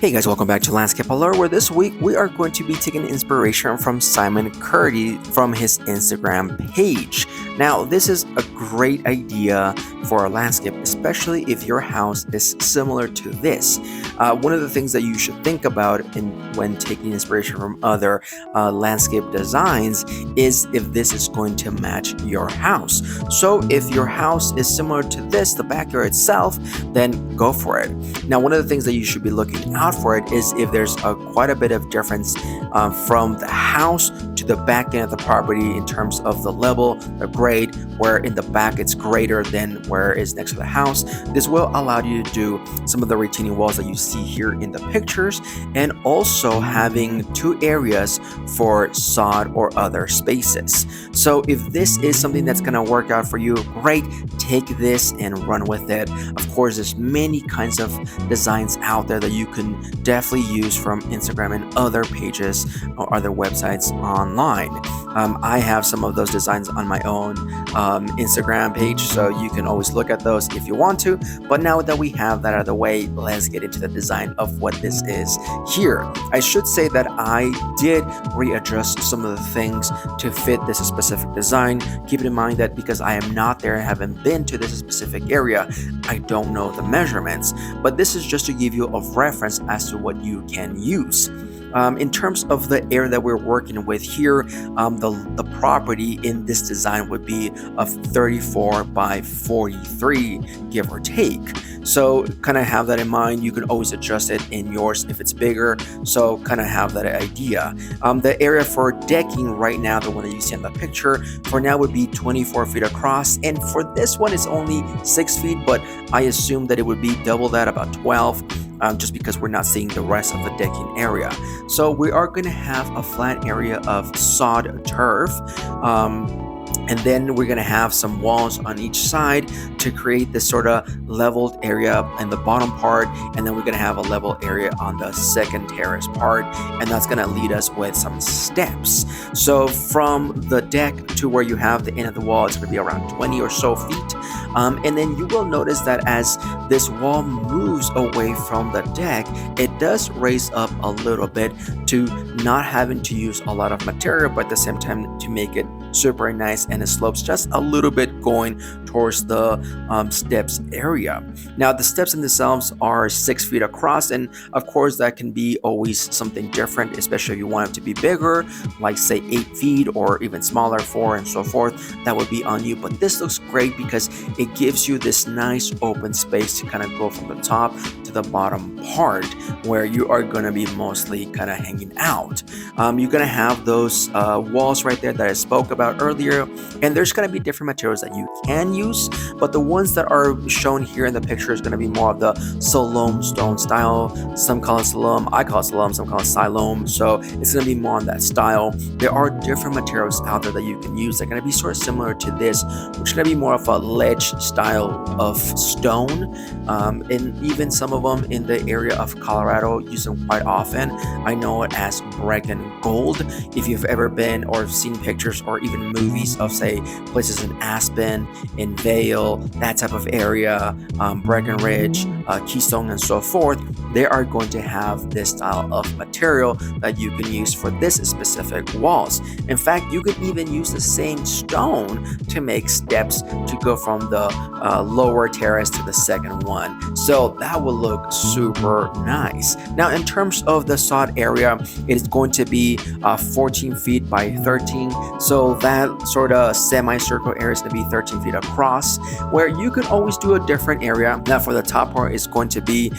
Hey guys, welcome back to Landscape Alert, where this week we are going to be taking inspiration from Simon Curdy from his Instagram page. Now, this is a great idea for a landscape, especially if your house is similar to this. One of the things that you should think about when taking inspiration from other landscape designs is if this is going to match your house. So if your house is similar to this, the backyard itself, then go for it. Now, one of the things that you should be looking out for it is if there's quite a bit of difference from the house to the back end of the property in terms of the level, the grade, where in the back it's greater than where it is next to the house. This will allow you to do some of the retaining walls that you see here in the pictures, and also having two areas for sod or other spaces. So if this is something that's going to work out for you, great, take this and run with it. Of course, there's many kinds of designs out there that you can definitely use from Instagram and other pages or other websites online. I have some of those designs on my own Instagram page, so you can always look at those if you want to. But now that we have that out of the way, let's get into the design of what this is here. I should say that I did readjust some of the things to fit this specific design. Keep in mind that because I am not there and haven't been to this specific area, I don't know the measurements, but this is just to give you a reference as to what you can use. In terms of the area that we're working with here, the property in this design would be of 34 by 43, give or take. So kind of have that in mind. You can always adjust it in yours if it's bigger. So kind of have that idea. The area for decking right now, the one that you see in the picture, for now would be 24 feet across. And for this one, it's only 6 feet, but I assume that it would be double that, about 12. Just because we're not seeing the rest of the decking area. So we are going to have a flat area of sod turf. And then we're going to have some walls on each side to create this sort of leveled area in the bottom part. And then we're going to have a level area on the second terrace part. And that's going to lead us with some steps. So from the deck to where you have the end of the wall, it's going to be around 20 or so feet. And then you will notice that as this wall moves away from the deck, it does raise up a little bit to not having to use a lot of material, but at the same time to make it super nice, and it slopes just a little bit going towards the steps area. Now the steps in themselves are 6 feet across, and of course that can be always something different, especially if you want it to be bigger, like say 8 feet or even smaller, 4 and so forth. That would be on you, but this looks great because it gives you this nice open space to kind of go from the top to the bottom part where you are going to be mostly kind of hanging out. You're going to have those walls right there that I spoke about earlier, and there's going to be different materials that you can use, but the ones that are shown here in the picture is going to be more of the Siloam stone style. Some call it Siloam, I call it Siloam, some call it Siloam, so it's going to be more on that style. There are different materials out there that you can use. They're going to be sort of similar to this, which is going to be more of a ledge style of stone, and even some of them in the area of Colorado use them quite often. I know it as Brecken Gold. If you've ever been or seen pictures or even movies of say places in Aspen, in Vail, that type of area, Breckenridge, Keystone and so forth, they are going to have this style of material that you can use for this specific walls. In fact, you could even use the same stone to make steps to go from the lower terrace to the second one. So that will look super nice. Now in terms of the sod area, it is going to be 14 feet by 13. So that sort of semicircle area is going to be 13 feet across, where you can always do a different area. Now for the top part, it's going to be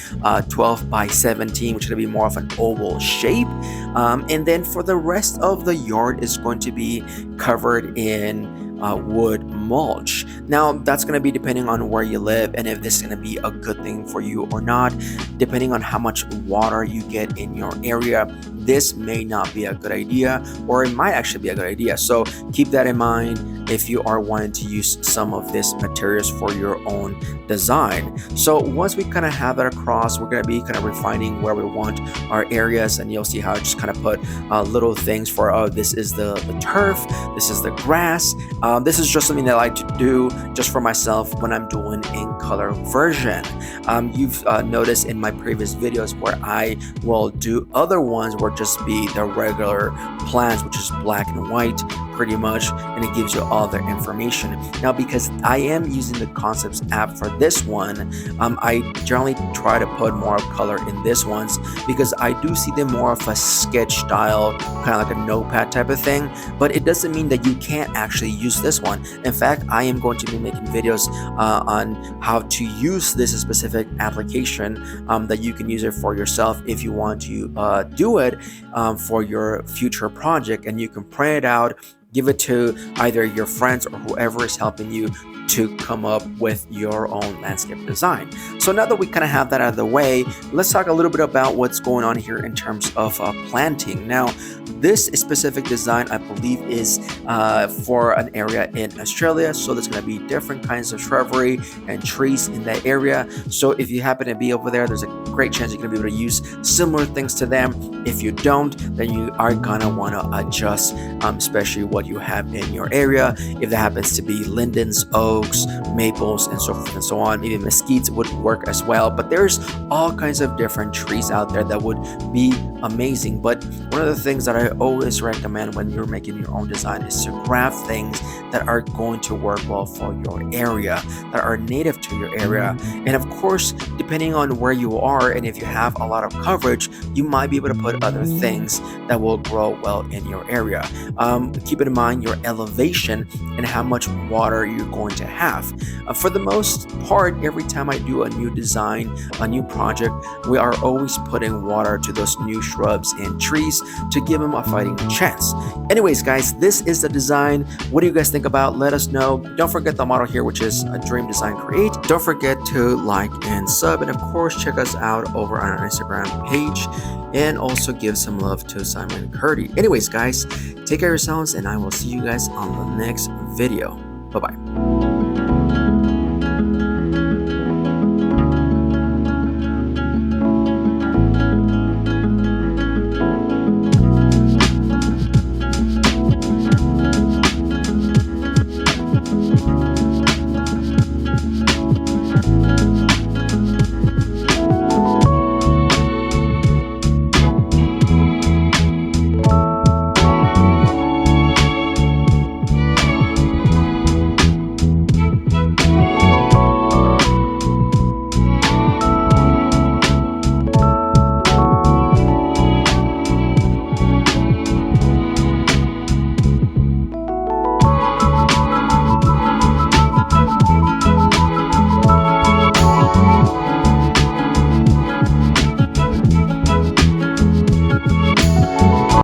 12 by 17, which is going to be more of an oval shape. And then for the rest of the yard is going to be covered in wood mulch. Now that's going to be depending on where you live and if this is going to be a good thing for you or not. Depending on how much water you get in your area, this may not be a good idea, or it might actually be a good idea. So keep that in mind if you are wanting to use some of these materials for your own design. So once we kind of have that across, we're going to be kind of refining where we want our areas, and you'll see how I just kind of put little things for, oh, this is the turf, this is the grass, This is just something that I like to do just for myself when I'm doing in color version. You've noticed in my previous videos where I will do other ones where just be the regular plans, which is black and white pretty much, and it gives you all their information. Now, because I am using the Concepts app for this one, I generally try to put more color in this ones because I do see them more of a sketch style, kind of like a notepad type of thing. But it doesn't mean that you can't actually use this one. In fact, I am going to be making videos on how to use this specific application that you can use it for yourself if you want to do it for your future project, and you can print it out, give it to either your friends or whoever is helping you to come up with your own landscape design. So now that we kind of have that out of the way, let's talk a little bit about what's going on here in terms of planting. Now, this specific design, I believe, is for an area in Australia. So there's going to be different kinds of shrubbery and trees in that area. So if you happen to be over there, there's a great chance you're going to be able to use similar things to them. If you don't, then you are going to want to adjust, especially what you have in your area. If that happens to be lindens, oaks, maples, and so forth and so on, maybe mesquites would work as well. But there's all kinds of different trees out there that would be amazing. But one of the things that I always recommend when you're making your own design is to grab things that are going to work well for your area, that are native to your area. And of course, depending on where you are and if you have a lot of coverage, you might be able to put other things that will grow well in your area. Keep in mind your elevation and how much water you're going to have. For the most part, every time I do a new design, a new project, we are always putting water to those new shrubs and trees to give them a fighting chance. Anyways, guys, this is the design. What do you guys think about? Let us know. Don't forget the motto here, which is a Dream Design Create. Don't forget to like and sub, and of course, check us out over on our Instagram page, and also give some love to Simon Curdy. Anyways, guys, take care of yourselves, and I will see you guys on the next video. Bye-bye.